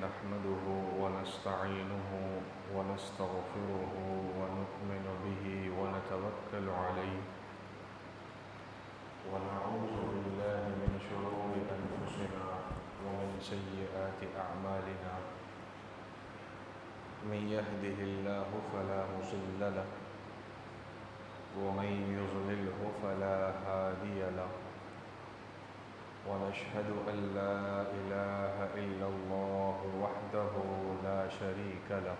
نحمده ونستعينه ونستغفره ونؤمن به ونتوكل عليه ونعوذ بالله من شرور أنفسنا ومن سيئات أعمالنا من يهده الله فلا مضل له ومن يضلله فلا هادي له ونشهد أن لا إله إلا الله وحده لا شريك له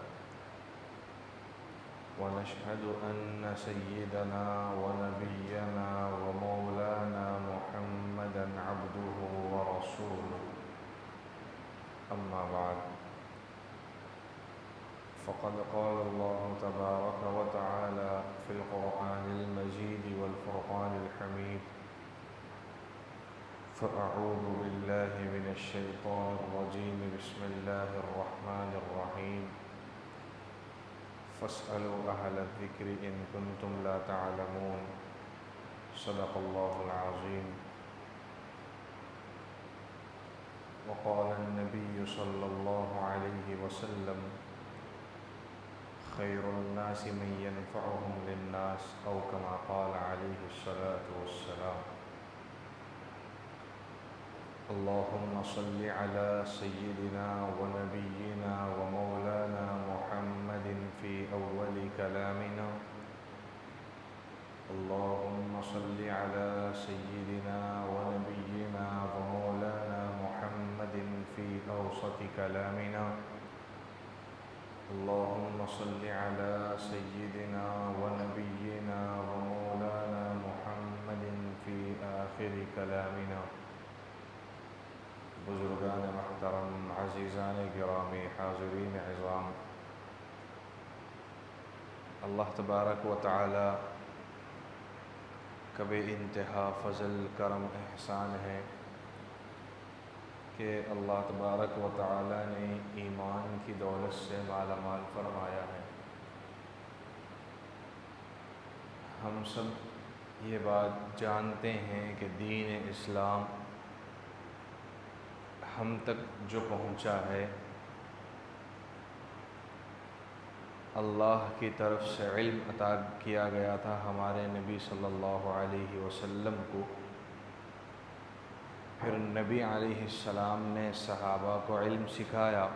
ونشهد أن سيدنا ونبينا ومولانا محمدا عبده ورسوله أما بعد فقد قال الله تبارك وتعالى في القرآن المجيد والفرقان الحميد فأعوذ بالله من الشيطان الرجيم بسم الله الرحمن الرحيم فاسألوا أهل الذكر إن كنتم لا تعلمون صدق الله العظيم وقال النبي صلى الله عليه وسلم خير الناس من ينفعهم للناس أو كما قال عليه الصلاة والسلام اللهم صل على سيدنا ونبينا ومولانا محمد في أول كلامنا اللهم صل على سيدنا ونبينا ومولانا محمد في أوسط كلامنا اللهم صل على سيدنا ونبينا ومولانا محمد في آخر كلامنا بزرگان محترم، عزیزان گرامی، حاضرین عظام، اللہ تبارک و تعالی کا بے انتہا فضل، کرم، احسان ہے کہ اللہ تبارک و تعالی نے ایمان کی دولت سے مالا مال فرمایا ہے۔ ہم سب یہ بات جانتے ہیں کہ دین اسلام ہم تک جو پہنچا ہے اللہ کی طرف سے علم عطا کیا گیا تھا ہمارے نبی صلی اللہ علیہ وسلم کو، پھر نبی علیہ السلام نے صحابہ کو علم سکھایا،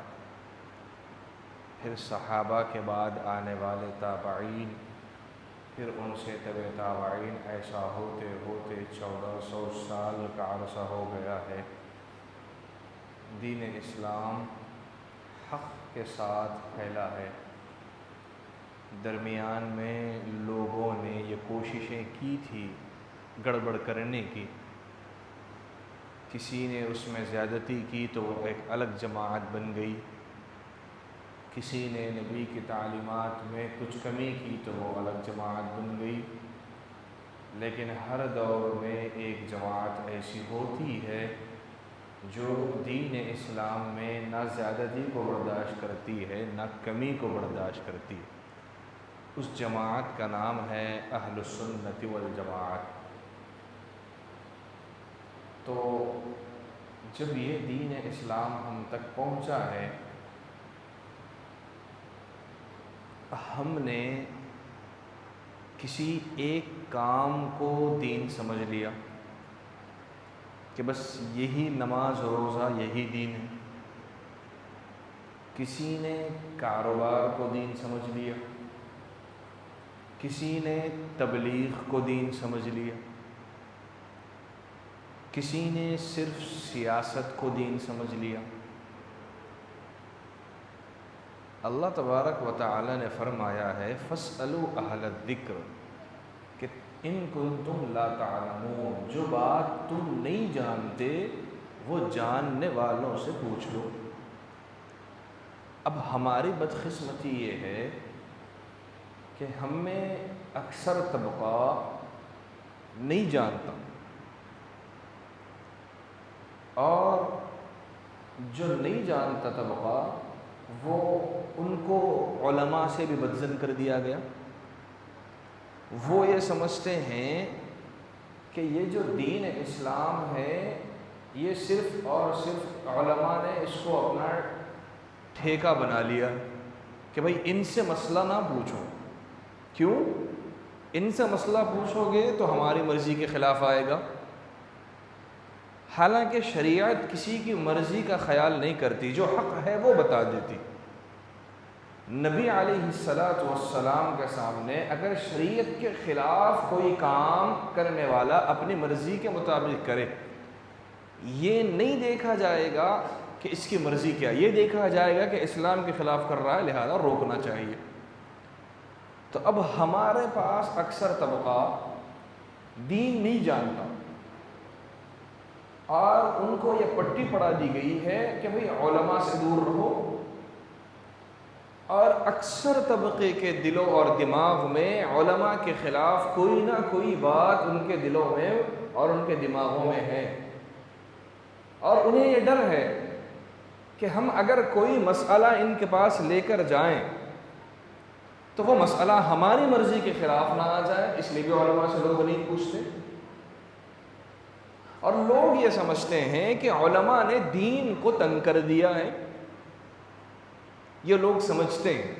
پھر صحابہ کے بعد آنے والے تابعین، پھر ان سے تبع تابعین، ایسا ہوتے ہوتے 1400 سال کا عرصہ ہو گیا ہے۔ دین اسلام حق کے ساتھ پھیلا ہے۔ درمیان میں لوگوں نے یہ کوششیں کی تھی گڑبڑ کرنے کی، کسی نے اس میں زیادتی کی تو وہ ایک الگ جماعت بن گئی، کسی نے نبی کی تعلیمات میں کچھ کمی کی تو وہ الگ جماعت بن گئی، لیکن ہر دور میں ایک جماعت ایسی ہوتی ہے جو دین اسلام میں نہ زیادتی کو برداشت کرتی ہے نہ کمی کو برداشت کرتی ہے۔ اس جماعت کا نام ہے اہل السنت والجماعت۔ تو جب یہ دین اسلام ہم تک پہنچا ہے، ہم نے کسی ایک کام کو دین سمجھ لیا کہ بس یہی نماز روزہ یہی دین ہے، کسی نے کاروبار کو دین سمجھ لیا، کسی نے تبلیغ کو دین سمجھ لیا، کسی نے صرف سیاست کو دین سمجھ لیا۔ اللہ تبارک و تعالی نے فرمایا ہے فَاسْأَلُوا أَهْلَ الذِّكْرِ کہ ان کنتم لا تعلمون، جو بات تم نہیں جانتے وہ جاننے والوں سے پوچھ لو۔ اب ہماری بدقسمتی یہ ہے کہ ہم میں اکثر طبقہ نہیں جانتا، اور جو نہیں جانتا طبقہ وہ ان کو علماء سے بھی بدظن کر دیا گیا۔ وہ یہ سمجھتے ہیں کہ یہ جو دین اسلام ہے یہ صرف اور صرف علماء نے اس کو اپنا ٹھیکہ بنا لیا کہ بھائی ان سے مسئلہ نہ پوچھو. کیوں؟ ان سے مسئلہ پوچھو گے تو ہماری مرضی کے خلاف آئے گا. حالانکہ شریعت کسی کی مرضی کا خیال نہیں کرتی، جو حق ہے وہ بتا دیتی. نبی علیہ السلام کے سامنے اگر شریعت کے خلاف کوئی کام کرنے والا اپنی مرضی کے مطابق کرے، یہ نہیں دیکھا جائے گا کہ اس کی مرضی کیا، یہ دیکھا جائے گا کہ اسلام کے خلاف کر رہا ہے لہذا روکنا چاہیے. تو اب ہمارے پاس اکثر طبقہ دین نہیں جانتا اور ان کو یہ پٹی پڑھا دی گئی ہے کہ بھئی علماء سے دور رہو، اور اکثر طبقے کے دلوں اور دماغ میں علماء کے خلاف کوئی نہ کوئی بات ان کے دلوں میں اور ان کے دماغوں میں ہے، اور انہیں یہ ڈر ہے کہ ہم اگر کوئی مسئلہ ان کے پاس لے کر جائیں تو وہ مسئلہ ہماری مرضی کے خلاف نہ آ جائے، اس لیے بھی علماء سے لوگ نہیں پوچھتے. اور لوگ یہ سمجھتے ہیں کہ علماء نے دین کو تنگ کر دیا ہے. یہ لوگ سمجھتے ہیں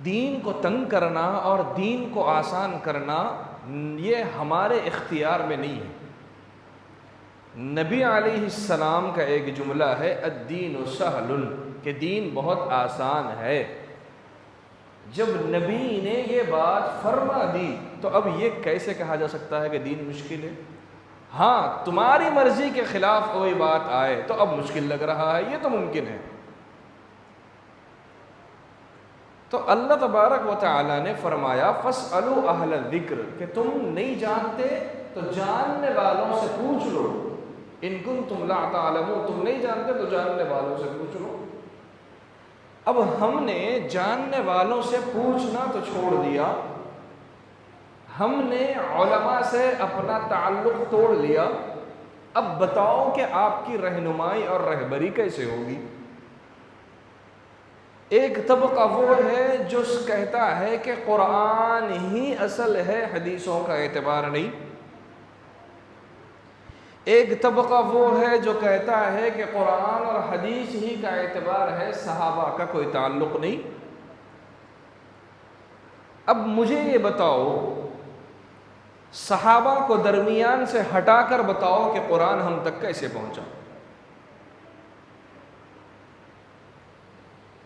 دین کو تنگ کرنا اور دین کو آسان کرنا یہ ہمارے اختیار میں نہیں ہے. نبی علیہ السلام کا ایک جملہ ہے الدین سہل، کہ دین بہت آسان ہے. جب نبی نے یہ بات فرما دی تو اب یہ کیسے کہا جا سکتا ہے کہ دین مشکل ہے؟ ہاں تمہاری مرضی کے خلاف کوئی بات آئے تو اب مشکل لگ رہا ہے، یہ تو ممکن ہے. تو اللہ تبارک و تعالی نے فرمایا فاسألوا اہل الذکر، کہ تم نہیں جانتے تو جاننے والوں سے پوچھ لو. ان کنتم لا تعلمون، تم نہیں جانتے تو جاننے والوں سے پوچھ لو. اب ہم نے جاننے والوں سے پوچھنا تو چھوڑ دیا، ہم نے علماء سے اپنا تعلق توڑ لیا. اب بتاؤ کہ آپ کی رہنمائی اور رہبری کیسے ہوگی؟ ایک طبقہ وہ ہے جو کہتا ہے کہ قرآن ہی اصل ہے، حدیثوں کا اعتبار نہیں. ایک طبقہ وہ ہے جو کہتا ہے کہ قرآن اور حدیث ہی کا اعتبار ہے، صحابہ کا کوئی تعلق نہیں. اب مجھے یہ بتاؤ، صحابہ کو درمیان سے ہٹا کر بتاؤ کہ قرآن ہم تک کیسے پہنچا.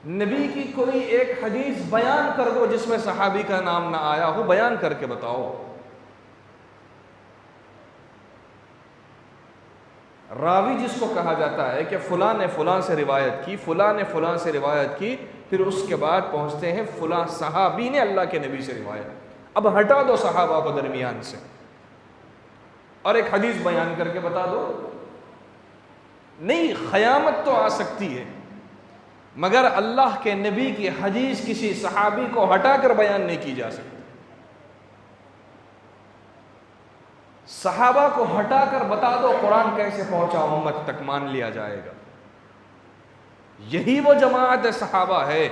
نبی کی کوئی ایک حدیث بیان کر دو جس میں صحابی کا نام نہ آیا ہو، بیان کر کے بتاؤ. راوی جس کو کہا جاتا ہے کہ فلاں نے فلاں سے روایت کی، فلاں نے فلاں سے روایت کی، پھر اس کے بعد پہنچتے ہیں فلاں صحابی نے اللہ کے نبی سے روایت. اب ہٹا دو صحابہ کو درمیان سے اور ایک حدیث بیان کر کے بتا دو. نہیں، قیامت تو آ سکتی ہے مگر اللہ کے نبی کی حدیث کسی صحابی کو ہٹا کر بیان نہیں کی جا سکتی. صحابہ کو ہٹا کر بتا دو قرآن کیسے پہنچا، امت تک مان لیا جائے گا. یہی وہ جماعت صحابہ ہے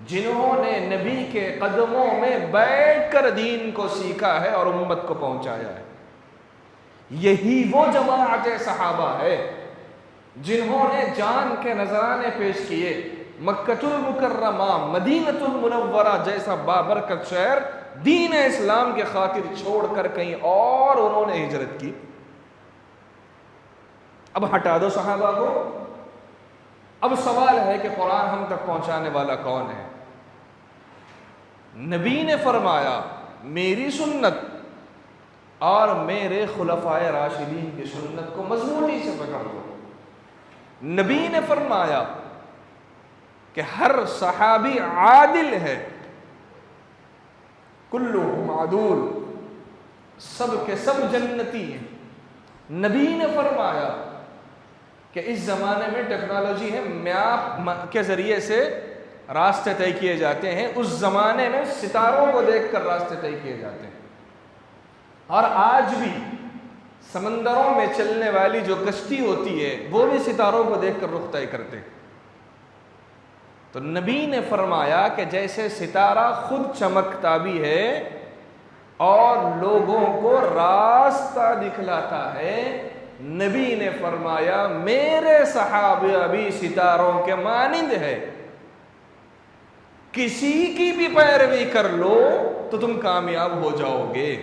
جنہوں نے نبی کے قدموں میں بیٹھ کر دین کو سیکھا ہے اور امت کو پہنچایا ہے. یہی وہ جماعت صحابہ ہے جنہوں نے جان کے نذرانے پیش کیے. مکۃ المکرمہ، مدینۃ المنورہ جیسا بابرکت شہر دین اسلام کے خاطر چھوڑ کر کہیں اور انہوں نے ہجرت کی. اب ہٹا دو صحابہ کو. اب سوال ہے کہ قرآن ہم تک پہنچانے والا کون ہے؟ نبی نے فرمایا میری سنت اور میرے خلفائے راشدین کی سنت کو مضبوطی سے پکڑ لو. نبی نے فرمایا کہ ہر صحابی عادل ہے، کلہم عدول، سب کے سب جنتی ہیں. نبی نے فرمایا کہ اس زمانے میں ٹیکنالوجی ہے، میپ کے ذریعے سے راستے طے کیے جاتے ہیں. اس زمانے میں ستاروں کو دیکھ کر راستے طے کیے جاتے ہیں. اور آج بھی سمندروں میں چلنے والی جو کشتی ہوتی ہے وہ بھی ستاروں کو دیکھ کر رخ طے کرتے ہیں. تو نبی نے فرمایا کہ جیسے ستارہ خود چمکتا بھی ہے اور لوگوں کو راستہ دکھلاتا ہے، نبی نے فرمایا میرے صحابہ بھی ستاروں کے مانند ہے، کسی کی بھی پیروی کر لو تو تم کامیاب ہو جاؤ گے،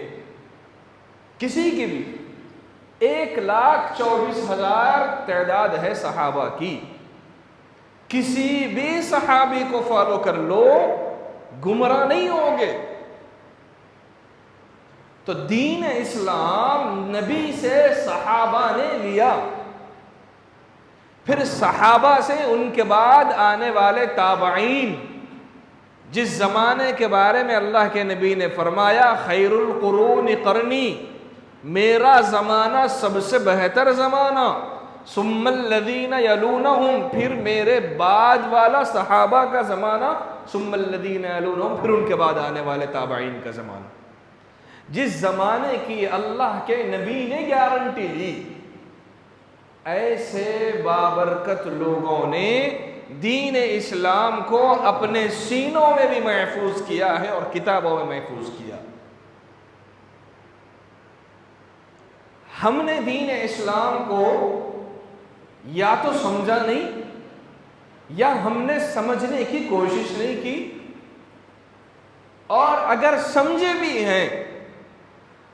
کسی کی بھی۔ 1,24,000 تعداد ہے صحابہ کی، کسی بھی صحابی کو فالو کر لو گمراہ نہیں ہوگے۔ تو دین اسلام نبی سے صحابہ نے لیا، پھر صحابہ سے ان کے بعد آنے والے تابعین، جس زمانے کے بارے میں اللہ کے نبی نے فرمایا خیر القرون قرنی، میرا زمانہ سب سے بہتر زمانہ، ثم الذین یلونہم، پھر میرے بعد والا صحابہ کا زمانہ، ثم الذین یلونہم، پھر ان کے بعد آنے والے تابعین کا زمانہ۔ جس زمانے کی اللہ کے نبی نے گارنٹی لی، ایسے بابرکت لوگوں نے دین اسلام کو اپنے سینوں میں بھی محفوظ کیا ہے اور کتابوں میں محفوظ کیا۔ ہم نے دین اسلام کو یا تو سمجھا نہیں، یا ہم نے سمجھنے کی کوشش نہیں کی، اور اگر سمجھے بھی ہیں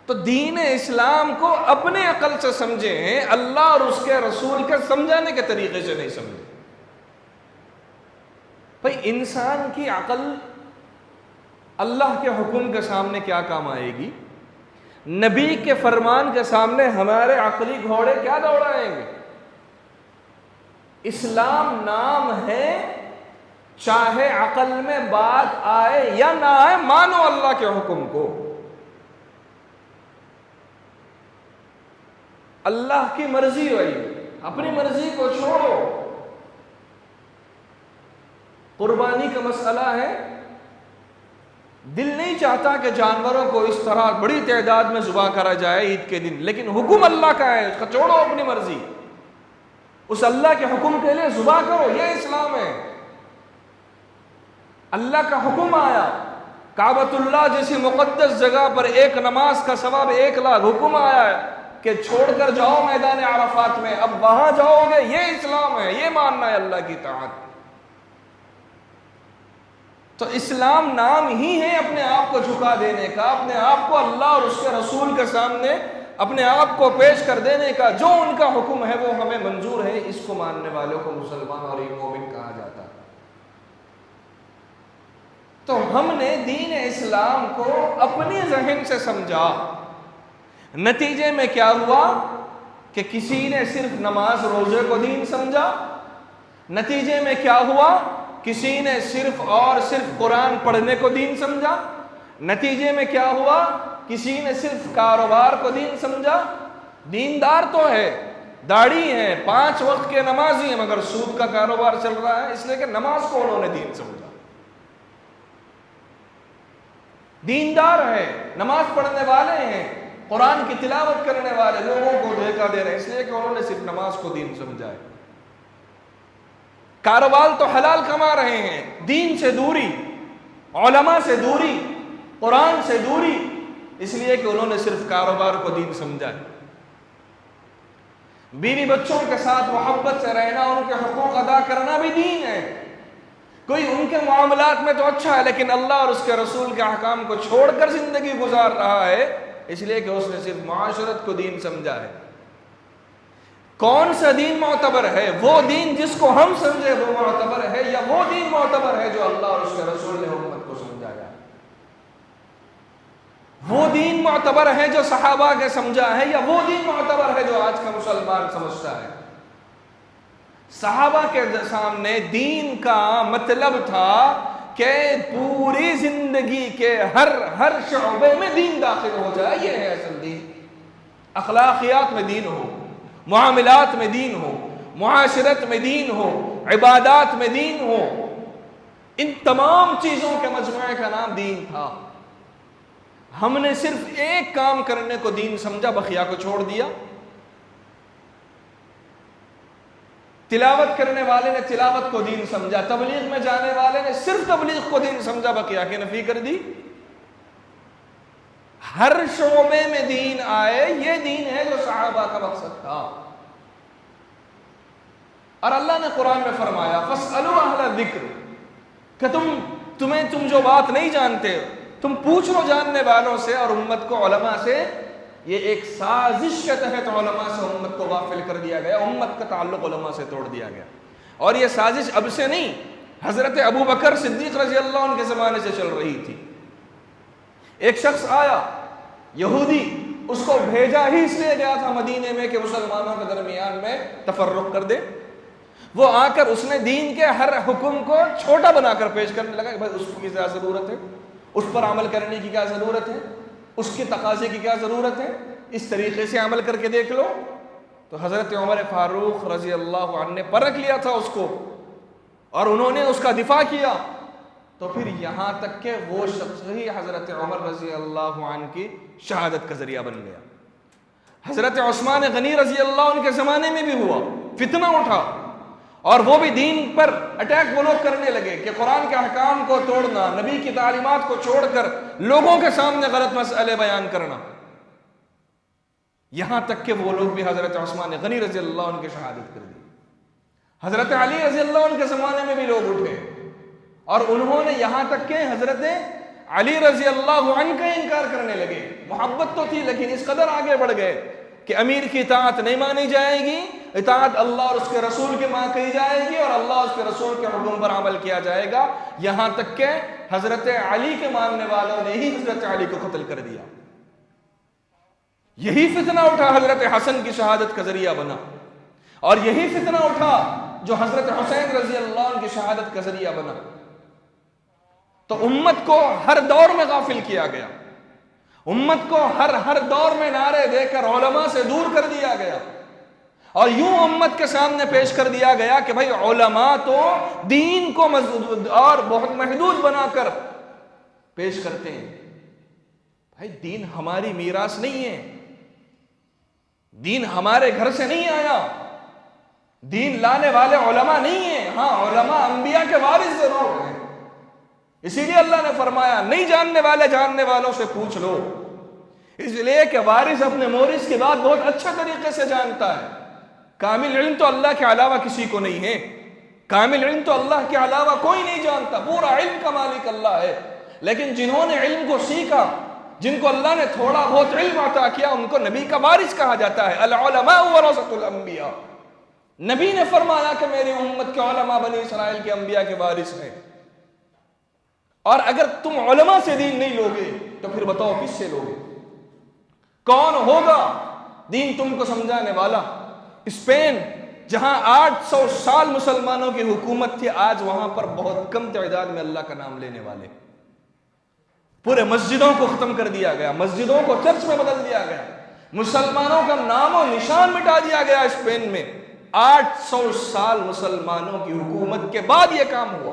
تو دین اسلام کو اپنے عقل سے سمجھے ہیں، اللہ اور اس کے رسول کے سمجھانے کے طریقے سے نہیں سمجھے۔ بھئی انسان کی عقل اللہ کے حکم کے سامنے کیا کام آئے گی؟ نبی کے فرمان کے سامنے ہمارے عقلی گھوڑے کیا دوڑائیں گے؟ اسلام نام ہے، چاہے عقل میں بات آئے یا نہ آئے مانو اللہ کے حکم کو۔ اللہ کی مرضی ہوئی، اپنی مرضی کو چھوڑو۔ قربانی کا مسئلہ ہے، دل نہیں چاہتا کہ جانوروں کو اس طرح بڑی تعداد میں ذبح کرا جائے عید کے دن، لیکن حکم اللہ کا ہے، اس کا چھوڑو اپنی مرضی، اس اللہ کے حکم کے لیے ذبح کرو، یہ اسلام ہے۔ اللہ کا حکم آیا، کعبۃ اللہ جیسی مقدس جگہ پر ایک نماز کا ثواب 1,00,000، حکم آیا ہے کہ چھوڑ کر جاؤ میدان عرفات میں، اب وہاں جاؤ گے، یہ اسلام ہے، یہ ماننا ہے اللہ کی اطاعت۔ تو اسلام نام ہی ہے اپنے آپ کو جھکا دینے کا، اپنے آپ کو اللہ اور اس کے رسول کے سامنے اپنے آپ کو پیش کر دینے کا۔ جو ان کا حکم ہے وہ ہمیں منظور ہے، اس کو ماننے والوں کو مسلمان اور مومن کہا جاتا ہے۔ تو ہم نے دین اسلام کو اپنی ذہن سے سمجھا، نتیجے میں کیا ہوا کہ کسی نے صرف نماز روزے کو دین سمجھا، نتیجے میں کیا ہوا کسی نے صرف اور صرف قرآن پڑھنے کو دین سمجھا، نتیجے میں کیا ہوا کسی نے صرف کاروبار کو دین سمجھا۔ دیندار تو ہے، داڑھی ہے، 5 وقت کے نمازی ہیں، مگر سود کا کاروبار چل رہا ہے، اس لیے کہ نماز کو انہوں نے دین سمجھا۔ دیندار ہے، نماز پڑھنے والے ہیں، قرآن کی تلاوت کرنے والے، لوگوں کو دھوکہ دے رہے ہیں، اس لیے کہ انہوں نے صرف نماز کو دین سمجھا ہے۔ کاروبار تو حلال کما رہے ہیں، دین سے دوری، علماء سے دوری، قرآن سے دوری، اس لیے کہ انہوں نے صرف کاروبار کو دین سمجھا ہے۔ بیوی بچوں کے ساتھ محبت سے رہنا، ان کے حقوق ادا کرنا بھی دین ہے۔ کوئی ان کے معاملات میں تو اچھا ہے، لیکن اللہ اور اس کے رسول کے احکام کو چھوڑ کر زندگی گزار رہا ہے، اس لیے کہ اس نے صرف معاشرت کو دین سمجھا ہے۔ کون سا دین معتبر ہے؟ وہ دین جس کو ہم سمجھے وہ معتبر ہے، یا وہ دین معتبر ہے جو اللہ اور اس کے رسول نے امت کو سمجھایا؟ وہ دین معتبر ہے جو صحابہ کے سمجھا ہے، یا وہ دین معتبر ہے جو آج کا مسلمان سمجھتا ہے؟ صحابہ کے سامنے دین کا مطلب تھا کہ پوری زندگی کے ہر شعبے میں دین داخل ہو جائے، یہ ہے اصل دین۔ اخلاقیات میں دین ہو، معاملات میں دین ہو، معاشرت میں دین ہو، عبادات میں دین ہو، ان تمام چیزوں کے مجموعے کا نام دین تھا۔ ہم نے صرف ایک کام کرنے کو دین سمجھا، بقیہ کو چھوڑ دیا۔ تلاوت کرنے والے نے تلاوت کو دین سمجھا، تبلیغ میں جانے والے نے صرف تبلیغ کو دین سمجھا، بقیہ کی نفی کر دی۔ ہر شعبے میں دین آئے، یہ دین ہے جو صحابہ کا مقصد تھا۔ اور اللہ نے قرآن میں فرمایا فَاسْأَلُوا أَهْلَ الذِّكْرِ کہ تم جو بات نہیں جانتے تم پوچھ لو جاننے والوں سے اور امت کو علماء سے۔ یہ ایک سازش کے تحت علماء سے امت کو غافل کر دیا گیا، امت کا تعلق علماء سے توڑ دیا گیا۔ اور یہ سازش اب سے نہیں، حضرت ابو بکر صدیق رضی اللہ عنہ کے زمانے سے چل رہی تھی۔ ایک شخص آیا یہودی، اس کو بھیجا ہی اس لیے گیا تھا مدینے میں کہ مسلمانوں کے درمیان میں تفرق کر دے۔ وہ آ کر اس نے دین کے ہر حکم کو چھوٹا بنا کر پیش کرنے لگا کہ بھائی اس کی کیا ضرورت ہے، اس پر عمل کرنے کی کیا ضرورت ہے، اس کے تقاضے کی کیا ضرورت ہے، اس طریقے سے عمل کر کے دیکھ لو۔ تو حضرت عمر فاروق رضی اللہ عنہ نے پرکھ لیا تھا اس کو اور انہوں نے اس کا دفاع کیا۔ تو پھر یہاں تک کہ وہ شخص ہی حضرت عمر رضی اللہ عنہ کی شہادت کا ذریعہ بن گیا۔ حضرت عثمان غنی رضی اللہ عنہ کے زمانے میں بھی ہوا، فتنہ اٹھا اور وہ بھی دین پر اٹیک وہ لوگ کرنے لگے کہ قرآن کے احکام کو توڑنا، نبی کی تعلیمات کو چھوڑ کر لوگوں کے سامنے غلط مسئلے بیان کرنا، یہاں تک کہ وہ لوگ بھی حضرت عثمان غنی رضی اللہ عنہ کی شہادت کر دی۔ حضرت علی رضی اللہ عنہ کے زمانے میں بھی لوگ اٹھے اور انہوں نے یہاں تک کہ حضرت علی رضی اللہ عنہ کا انکار کرنے لگے۔ محبت تو تھی لیکن اس قدر آگے بڑھ گئے کہ امیر کی اطاعت نہیں مانی جائے گی، اطاعت اللہ اور اس کے رسول کی ماں کہی جائے گی اور اللہ اور اس کے رسول کے حکم پر عمل کیا جائے گا، یہاں تک کہ حضرت علی کے ماننے والوں نے ہی حضرت علی کو قتل کر دیا۔ یہی فتنہ اٹھا حضرت حسن کی شہادت کا ذریعہ بنا، اور یہی فتنہ اٹھا جو حضرت حسین رضی اللہ عنہ کی شہادت کا ذریعہ بنا۔ تو امت کو ہر دور میں غافل کیا گیا، امت کو ہر دور میں نعرے دے کر علماء سے دور کر دیا گیا، اور یوں امت کے سامنے پیش کر دیا گیا کہ بھائی علماء تو دین کو اور بہت محدود بنا کر پیش کرتے ہیں۔ بھائی دین ہماری میراث نہیں ہے، دین ہمارے گھر سے نہیں آیا، دین لانے والے علماء نہیں ہیں۔ ہاں علماء انبیاء کے وارث ضرور ہیں، اسی لیے اللہ نے فرمایا نہیں جاننے والے جاننے والوں سے پوچھ لو، اس لیے کہ وارث اپنے مورث کی بات بہت اچھے طریقے سے جانتا ہے۔ کامل علم تو اللہ کے علاوہ کسی کو نہیں ہے، کامل علم تو اللہ کے علاوہ کوئی نہیں جانتا، پورا علم کا مالک اللہ ہے۔ لیکن جنہوں نے علم کو سیکھا، جن کو اللہ نے تھوڑا بہت علم عطا کیا، ان کو نبی کا وارث کہا جاتا ہے۔ العلماء ورثۃ الانبیاء، نبی نے فرمایا کہ میری امت کے علماء بنی اسرائیل کے انبیاء کے وارث ہیں۔ اور اگر تم علماء سے دین نہیں لوگے تو پھر بتاؤ کس سے لوگے؟ کون ہوگا دین تم کو سمجھانے والا؟ اسپین جہاں 800 سال مسلمانوں کی حکومت تھی، آج وہاں پر بہت کم تعداد میں اللہ کا نام لینے والے، پورے مسجدوں کو ختم کر دیا گیا، مسجدوں کو چرچ میں بدل دیا گیا، مسلمانوں کا نام و نشان مٹا دیا گیا۔ اسپین میں 800 سال مسلمانوں کی حکومت کے بعد یہ کام ہوا۔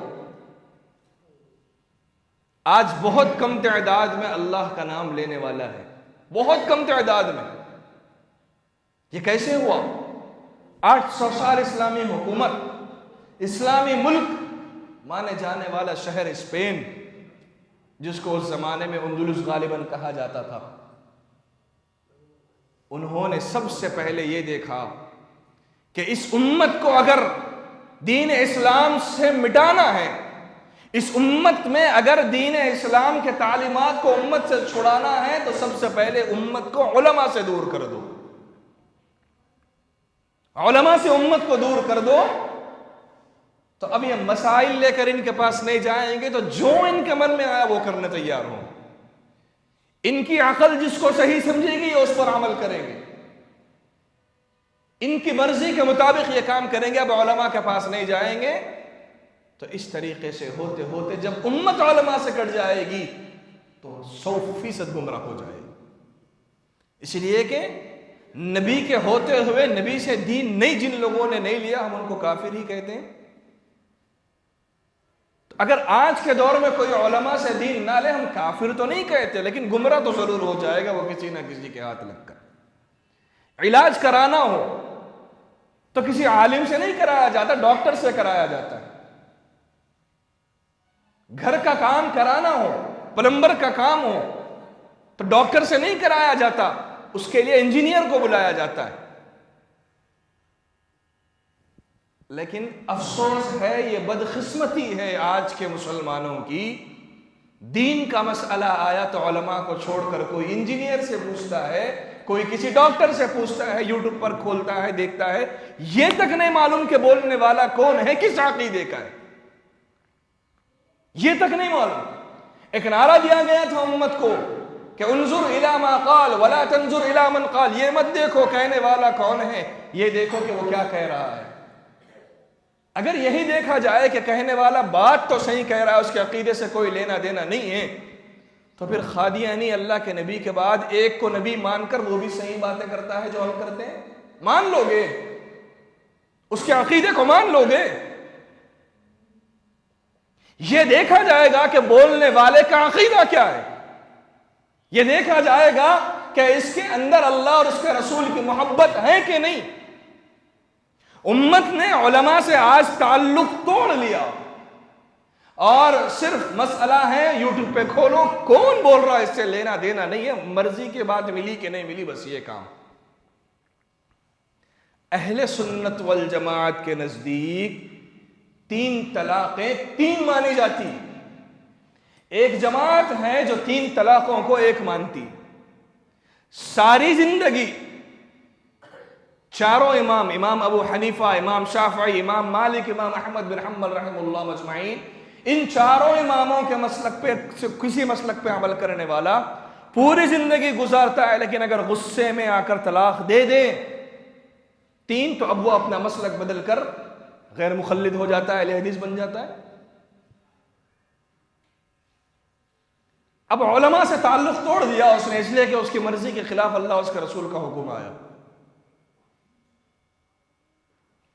آج بہت کم تعداد میں اللہ کا نام لینے والا ہے، بہت کم تعداد میں۔ یہ کیسے ہوا؟ 800 سال اسلامی حکومت، اسلامی ملک مانے جانے والا شہر اسپین، جس کو اس زمانے میں اندلس غالباً کہا جاتا تھا، انہوں نے سب سے پہلے یہ دیکھا کہ اس امت کو اگر دین اسلام سے مٹانا ہے، اس امت میں اگر دین اسلام کے تعلیمات کو امت سے چھڑانا ہے تو سب سے پہلے امت کو علماء سے دور کر دو، علماء سے امت کو دور کر دو۔ تو اب یہ مسائل لے کر ان کے پاس نہیں جائیں گے تو جو ان کے من میں آیا وہ کرنے تیار ہوں، ان کی عقل جس کو صحیح سمجھے گی یہ اس پر عمل کریں گے، ان کی مرضی کے مطابق یہ کام کریں گے، اب علماء کے پاس نہیں جائیں گے۔ تو اس طریقے سے ہوتے ہوتے جب امت علماء سے کٹ جائے گی تو 100% گمراہ ہو جائے گی۔ اس لیے کہ نبی کے ہوتے ہوئے نبی سے دین نہیں جن لوگوں نے نہیں لیا، ہم ان کو کافر ہی کہتے ہیں۔ تو اگر آج کے دور میں کوئی علماء سے دین نہ لے، ہم کافر تو نہیں کہتے لیکن گمراہ تو ضرور ہو جائے گا وہ کسی نہ کسی کے ہاتھ لگ کر۔ علاج کرانا ہو تو کسی عالم سے نہیں کرایا جاتا، ڈاکٹر سے کرایا جاتا ہے۔ گھر کا کام کرانا ہو، پلمبر کا کام ہو تو ڈاکٹر سے نہیں کرایا جاتا، اس کے لیے انجینئر کو بلایا جاتا ہے۔ لیکن افسوس ہے، یہ بدقسمتی ہے آج کے مسلمانوں کی، دین کا مسئلہ آیا تو علماء کو چھوڑ کر کوئی انجینئر سے پوچھتا ہے، کوئی کسی ڈاکٹر سے پوچھتا ہے، یوٹیوب پر کھولتا ہے، دیکھتا ہے، یہ تک نہیں معلوم کہ بولنے والا کون ہے، کس عقیدے کا ہے، یہ تک نہیں معلوم۔ ایک نعرہ دیا گیا تھا امت کو کہ انظر الی ما قال ولا تنظر الی من قال، یہ مت دیکھو کہنے والا کون ہے، یہ دیکھو کہ وہ کیا کہہ رہا ہے۔ اگر یہی دیکھا جائے کہ کہنے والا بات تو صحیح کہہ رہا ہے، اس کے عقیدے سے کوئی لینا دینا نہیں ہے، تو پھر قادیانی اللہ کے نبی کے بعد ایک کو نبی مان کر وہ بھی صحیح باتیں کرتا ہے جو ہم کرتے ہیں، مان لو گے؟ اس کے عقیدے کو مان لو گے؟ یہ دیکھا جائے گا کہ بولنے والے کا عقیدہ کیا ہے، یہ دیکھا جائے گا کہ اس کے اندر اللہ اور اس کے رسول کی محبت ہے کہ نہیں۔ امت نے علماء سے آج تعلق توڑ لیا، اور صرف مسئلہ ہے یوٹیوب پہ کھولو، کون بول رہا ہے اس سے لینا دینا نہیں ہے، مرضی کے بعد ملی کہ نہیں ملی، بس یہ کام۔ اہل سنت والجماعت کے نزدیک 3 طلاقیں 3 مانی جاتی۔ ایک جماعت ہے جو 3 طلاقوں کو 1 مانتی، ساری زندگی چاروں امام، امام ابو حنیفہ، امام شافعی، امام مالک، امام احمد بن حنبل رحمہ اللہ مجمعین، ان چاروں اماموں کے مسلک پہ کسی مسلک پہ عمل کرنے والا پوری زندگی گزارتا ہے، لیکن اگر غصے میں آ کر طلاق دے دے 3 تو اب وہ اپنا مسلک بدل کر غیر مخلد ہو جاتا ہے، اہل حدیث بن جاتا ہے۔ اب علماء سے تعلق توڑ دیا اس نے، اس لیے کہ اس کی مرضی کے خلاف اللہ اس کے رسول کا حکم آیا۔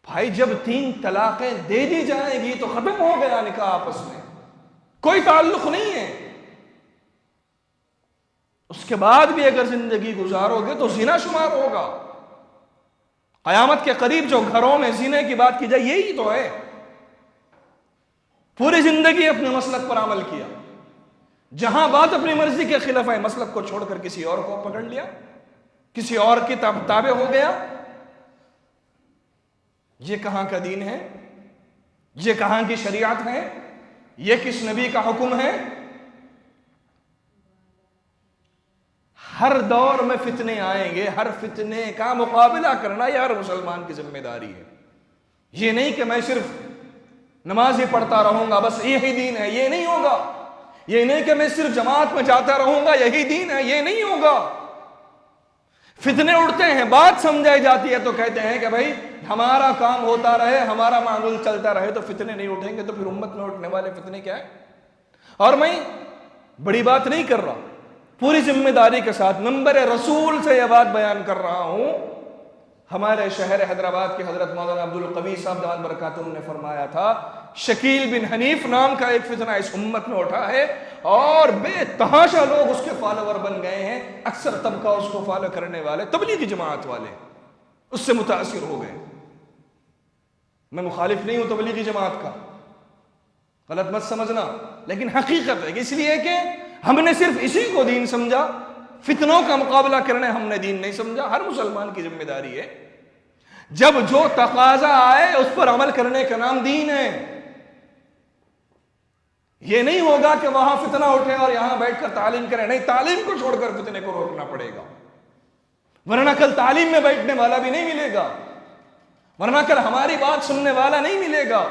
بھائی جب 3 طلاقیں دے دی جائیں گی تو ختم ہو گیا نکاح، آپس میں کوئی تعلق نہیں ہے۔ اس کے بعد بھی اگر زندگی گزارو گے تو زنا شمار ہوگا۔ قیامت کے قریب جو گھروں میں زنا کی بات کی جائے یہی تو ہے، پوری زندگی اپنے مسلک پر عمل کیا، جہاں بات اپنی مرضی کے خلاف ہے مسلک کو چھوڑ کر کسی اور کو پکڑ لیا، کسی اور کی تابع ہو گیا۔ یہ کہاں کا دین ہے؟ یہ کہاں کی شریعت ہے؟ یہ کس نبی کا حکم ہے؟ ہر دور میں فتنے آئیں گے، ہر فتنے کا مقابلہ کرنا یہ ہر مسلمان کی ذمہ داری ہے۔ یہ نہیں کہ میں صرف نماز ہی پڑھتا رہوں گا بس یہی دین ہے، یہ نہیں ہوگا۔ یہ نہیں کہ میں صرف جماعت میں جاتا رہوں گا یہی دین ہے، یہ نہیں ہوگا۔ فتنے اڑتے ہیں، بات سمجھائی جاتی ہے تو کہتے ہیں کہ بھائی ہمارا کام ہوتا رہے، ہمارا معمول چلتا رہے، تو فتنے نہیں اٹھیں گے تو پھر امت میں اٹھنے والے فتنے کیا ہے؟ اور میں بڑی بات نہیں کر رہا، پوری ذمہ داری کے ساتھ منبر رسول سے یہ بات بیان کر رہا ہوں۔ ہمارے شہر حیدرآباد کے حضرت مولانا عبد القوی صاحب دامت برکاتہم نے فرمایا تھا، شکیل بن حنیف نام کا ایک فتنہ اس امت میں اٹھا ہے اور بے تحاشا لوگ اس کے فالوور بن گئے ہیں، اکثر طبقہ اس کو فالو کرنے والے تبلیغی جماعت والے اس سے متاثر ہو گئے۔ میں مخالف نہیں ہوں تبلیغی جماعت کا، غلط مت سمجھنا، لیکن حقیقت ہے اس لیے کہ ہم نے صرف اسی کو دین سمجھا، فتنوں کا مقابلہ کرنے ہم نے دین نہیں سمجھا۔ ہر مسلمان کی ذمہ داری ہے جب جو تقاضا آئے اس پر عمل کرنے کا نام دین ہے۔ یہ نہیں ہوگا کہ وہاں فتنہ اٹھے اور یہاں بیٹھ کر تعلیم کریں، نہیں، تعلیم کو چھوڑ کر فتنے کو روکنا پڑے گا، ورنہ کل تعلیم میں بیٹھنے والا بھی نہیں ملے گا، ورنہ کل ہماری بات سننے والا نہیں ملے گا۔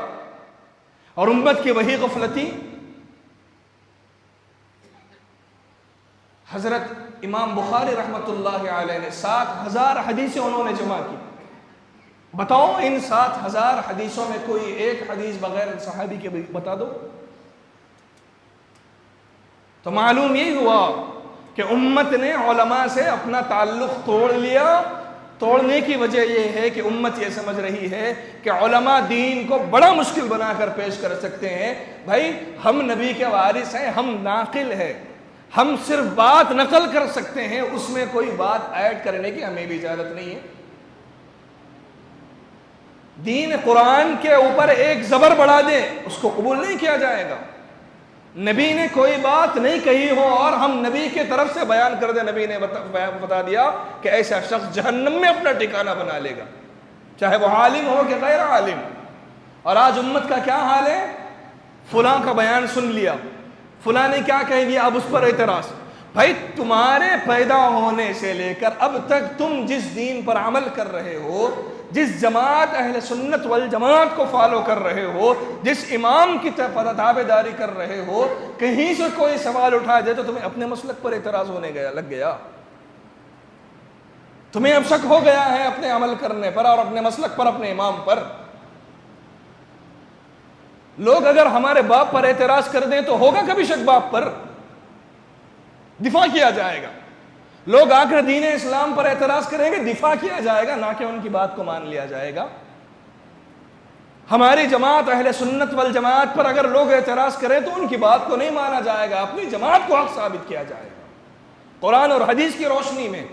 اور امت کی وہی غفلتی حضرت امام بخاری رحمۃ اللہ علیہ نے 7000 حدیثیں انہوں نے جمع کی۔ بتاؤ ان 7000 حدیثوں میں کوئی ایک حدیث بغیر صحابی کے بتا دو، تو معلوم یہی ہوا کہ امت نے علماء سے اپنا تعلق توڑ لیا۔ توڑنے کی وجہ یہ ہے کہ امت یہ سمجھ رہی ہے کہ علماء دین کو بڑا مشکل بنا کر پیش کر سکتے ہیں۔ بھائی ہم نبی کے وارث ہیں، ہم ناقل ہیں، ہم صرف بات نقل کر سکتے ہیں، اس میں کوئی بات ایڈ کرنے کی ہمیں بھی اجازت نہیں ہے۔ دین قرآن کے اوپر ایک زبر بڑھا دیں اس کو قبول نہیں کیا جائے گا، نبی نے کوئی بات نہیں کہی ہو اور ہم نبی کی طرف سے بیان کر دیں، نبی نے بتا دیا کہ ایسا شخص جہنم میں اپنا ٹھکانہ بنا لے گا، چاہے وہ عالم ہو کہ غیر عالم۔ اور آج امت کا کیا حال ہے؟ فلاں کا بیان سن لیا، فلاں نے کیا کہہ دیا، اب اس پر اعتراض۔ بھائی تمہارے پیدا ہونے سے لے کر اب تک تم جس دین پر عمل کر رہے ہو، جس جماعت اہل سنت والجماعت کو فالو کر رہے ہو، جس امام کی تابعداری کر رہے ہو، کہیں سے کوئی سوال اٹھا دے تو تمہیں اپنے مسلک پر اعتراض ہونے لگ گیا، تمہیں اب شک ہو گیا ہے اپنے عمل کرنے پر اور اپنے مسلک پر، اپنے امام پر۔ لوگ اگر ہمارے باپ پر اعتراض کر دیں تو ہوگا کبھی شک باپ پر؟ دفاع کیا جائے گا۔ لوگ آ کر دین اسلام پر اعتراض کریں گے، دفاع کیا جائے گا، نہ کہ ان کی بات کو مان لیا جائے گا۔ ہماری جماعت اہل سنت والجماعت پر اگر لوگ اعتراض کریں تو ان کی بات کو نہیں مانا جائے گا، اپنی جماعت کو حق ثابت کیا جائے گا۔ قرآن اور حدیث کی روشنی میں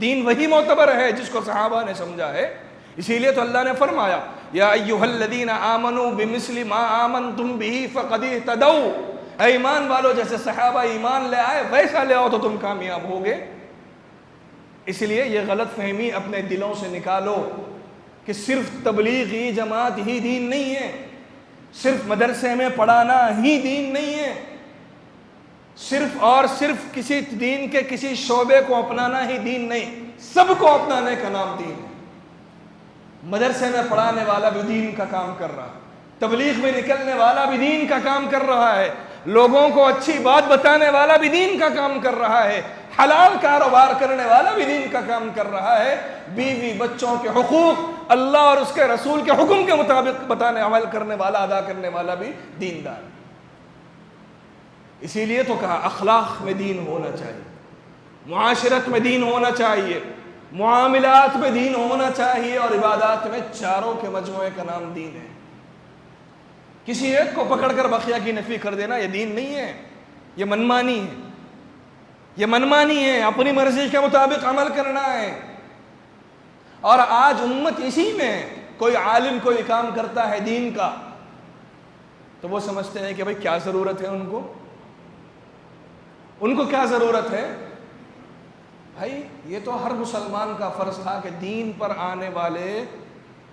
دین وہی معتبر ہے جس کو صحابہ نے سمجھا ہے۔ اسی لیے تو اللہ نے فرمایا یا ایھا الذین آمنوا بمثل ما آمنتم بہ فقد اہتدوا، اے ایمان والو جیسے صحابہ ایمان لے آئے ویسا لے آؤ تو تم کامیاب ہوگے۔ اس لیے یہ غلط فہمی اپنے دلوں سے نکالو کہ صرف تبلیغی جماعت ہی دین نہیں ہے، صرف مدرسے میں پڑھانا ہی دین نہیں ہے، صرف اور صرف کسی دین کے کسی شعبے کو اپنانا ہی دین نہیں، سب کو اپنانے کا نام دین ہے۔ مدرسے میں پڑھانے والا بھی دین کا کام کر رہا ہے، تبلیغ میں نکلنے والا بھی دین کا کام کر رہا ہے، لوگوں کو اچھی بات بتانے والا بھی دین کا کام کر رہا ہے، حلال کاروبار کرنے والا بھی دین کا کام کر رہا ہے، بیوی بچوں کے حقوق اللہ اور اس کے رسول کے حکم کے مطابق بتانے عمل کرنے والا، ادا کرنے والا بھی دیندار ہے۔ اسی لیے تو کہا اخلاق میں دین ہونا چاہیے، معاشرت میں دین ہونا چاہیے، معاملات میں دین ہونا چاہیے، اور عبادات میں چاروں کے مجموعے کا نام دین ہے۔ کسی ایک کو پکڑ کر بقیہ کی نفی کر دینا یہ دین نہیں ہے، یہ منمانی ہے، یہ منمانی ہے، اپنی مرضی کے مطابق عمل کرنا ہے۔ اور آج امت اسی میں ہے، کوئی عالم کوئی کام کرتا ہے دین کا تو وہ سمجھتے ہیں کہ بھئی کیا ضرورت ہے ان کو کیا ضرورت ہے؟ بھائی یہ تو ہر مسلمان کا فرض تھا کہ دین پر آنے والے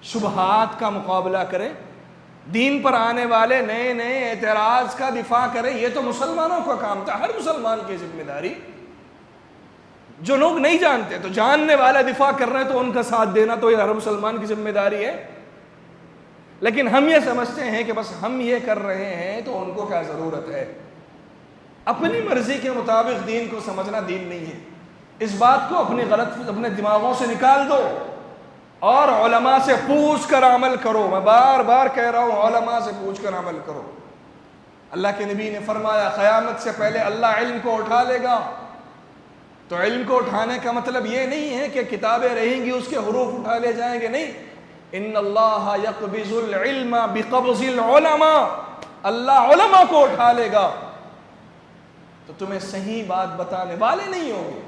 شبہات کا مقابلہ کرے، دین پر آنے والے نئے نئے اعتراض کا دفاع کرے، یہ تو مسلمانوں کا کام تھا، ہر مسلمان کی ذمہ داری۔ جو لوگ نہیں جانتے تو جاننے والا دفاع کر رہے ہیں تو ان کا ساتھ دینا تو یہ ہر مسلمان کی ذمہ داری ہے۔ لیکن ہم یہ سمجھتے ہیں کہ بس ہم یہ کر رہے ہیں تو ان کو کیا ضرورت ہے؟ اپنی مرضی کے مطابق دین کو سمجھنا دین نہیں ہے۔ اس بات کو اپنے دماغوں سے نکال دو اور علماء سے پوچھ کر عمل کرو۔ میں بار بار کہہ رہا ہوں، علماء سے پوچھ کر عمل کرو۔ اللہ کے نبی نے فرمایا قیامت سے پہلے اللہ علم کو اٹھا لے گا، تو علم کو اٹھانے کا مطلب یہ نہیں ہے کہ کتابیں رہیں گی اس کے حروف اٹھا لے جائیں گے، نہیں۔ ان اللہ یقبض العلم بقبض العلماء، اللہ علماء کو اٹھا لے گا تو تمہیں صحیح بات بتانے والے نہیں ہوں گے۔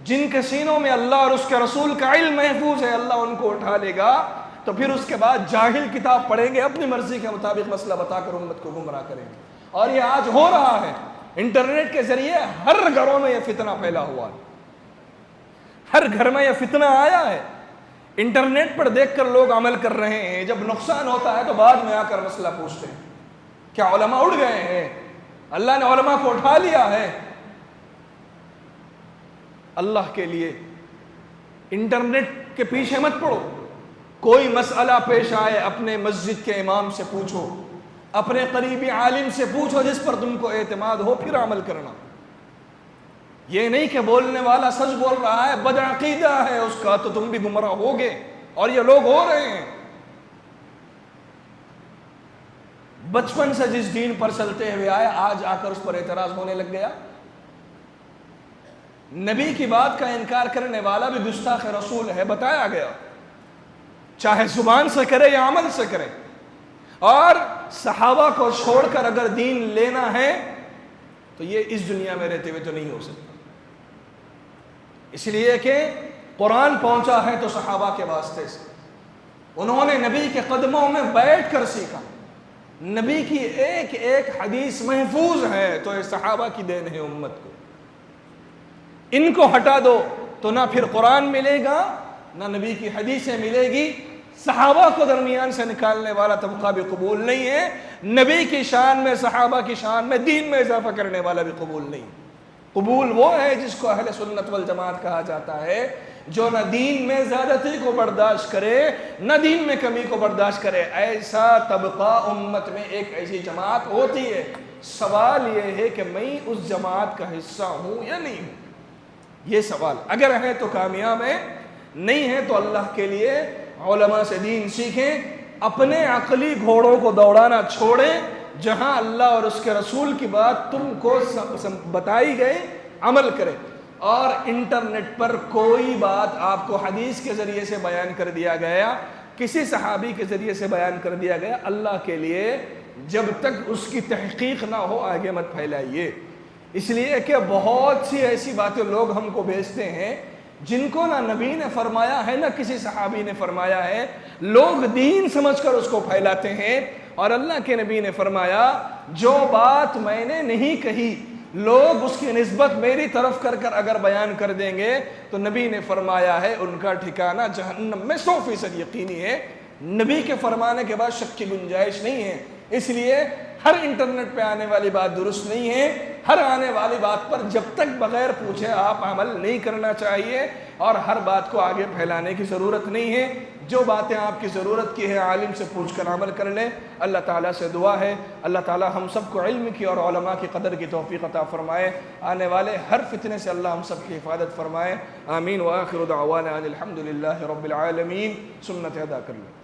جن کے سینوں میں اللہ اور اس کے رسول کا علم محفوظ ہے اللہ ان کو اٹھا لے گا، تو پھر اس کے بعد جاہل کتاب پڑھیں گے، اپنی مرضی کے مطابق مسئلہ بتا کر امت کو گمراہ کریں گے۔ اور یہ آج ہو رہا ہے، انٹرنیٹ کے ذریعے ہر گھروں میں یہ فتنہ پھیلا ہوا ہے، ہر گھر میں یہ فتنہ آیا ہے۔ انٹرنیٹ پر دیکھ کر لوگ عمل کر رہے ہیں، جب نقصان ہوتا ہے تو بعد میں آ کر مسئلہ پوچھتے ہیں کیا علماء اڑ گئے ہیں؟ اللہ نے علماء کو اٹھا لیا ہے؟ اللہ کے لیے انٹرنیٹ کے پیچھے مت پڑو۔ کوئی مسئلہ پیش آئے اپنے مسجد کے امام سے پوچھو، اپنے قریبی عالم سے پوچھو جس پر تم کو اعتماد ہو، پھر عمل کرنا۔ یہ نہیں کہ بولنے والا سچ بول رہا ہے، بدعقیدہ ہے اس کا تو تم بھی گمراہ ہوگے، اور یہ لوگ ہو رہے ہیں۔ بچپن سے جس دین پر چلتے ہوئے آئے آج آ کر اس پر اعتراض ہونے لگ گیا۔ نبی کی بات کا انکار کرنے والا بھی گستاخ رسول ہے، بتایا گیا، چاہے زبان سے کرے یا عمل سے کرے۔ اور صحابہ کو چھوڑ کر اگر دین لینا ہے تو یہ اس دنیا میں رہتے ہوئے تو نہیں ہو سکتا، اس لیے کہ قرآن پہنچا ہے تو صحابہ کے واسطے سے، انہوں نے نبی کے قدموں میں بیٹھ کر سیکھا، نبی کی ایک ایک حدیث محفوظ ہے تو یہ صحابہ کی دین ہے امت کو. ان کو ہٹا دو تو نہ پھر قرآن ملے گا نہ نبی کی حدیثیں ملے گی. صحابہ کو درمیان سے نکالنے والا طبقہ بھی قبول نہیں ہے. نبی کی شان میں صحابہ کی شان میں دین میں اضافہ کرنے والا بھی قبول نہیں. قبول وہ ہے جس کو اہل سنت والجماعت کہا جاتا ہے, جو نہ دین میں زیادتی کو برداشت کرے نہ دین میں کمی کو برداشت کرے. ایسا طبقہ امت میں ایک ایسی جماعت ہوتی ہے. سوال یہ ہے کہ میں اس جماعت کا حصہ ہوں یا نہیں ہوں, یہ سوال. اگر ہے تو کامیاب ہے, نہیں ہے تو اللہ کے لیے علماء سے دین سیکھیں, اپنے عقلی گھوڑوں کو دوڑانا چھوڑیں. جہاں اللہ اور اس کے رسول کی بات تم کو بتائی گئی عمل کریں. اور انٹرنیٹ پر کوئی بات آپ کو حدیث کے ذریعے سے بیان کر دیا گیا, کسی صحابی کے ذریعے سے بیان کر دیا گیا, اللہ کے لیے جب تک اس کی تحقیق نہ ہو آگے مت پھیلائیے. اس لیے کہ بہت سی ایسی باتیں لوگ ہم کو بھیجتے ہیں جن کو نہ نبی نے فرمایا ہے نہ کسی صحابی نے فرمایا ہے. لوگ دین سمجھ کر اس کو پھیلاتے ہیں. اور اللہ کے نبی نے فرمایا جو بات میں نے نہیں کہی لوگ اس کی نسبت میری طرف کر کر اگر بیان کر دیں گے تو نبی نے فرمایا ہے ان کا ٹھکانہ جہنم میں 100% یقینی ہے. نبی کے فرمانے کے بعد شک کی گنجائش نہیں ہے. اس لیے ہر انٹرنیٹ پہ آنے والی بات درست نہیں ہے. ہر آنے والی بات پر جب تک بغیر پوچھے آپ عمل نہیں کرنا چاہیے, اور ہر بات کو آگے پھیلانے کی ضرورت نہیں ہے. جو باتیں آپ کی ضرورت کی ہے عالم سے پوچھ کر عمل کر لیں. اللہ تعالیٰ سے دعا ہے اللہ تعالیٰ ہم سب کو علم کی اور علماء کی قدر کی توفیق عطا فرمائے. آنے والے ہر فتنے سے اللہ ہم سب کی حفاظت فرمائے. آمین. وآخر دعوانا ان الحمد للہ رب العالمین. سنت ادا کر لیں.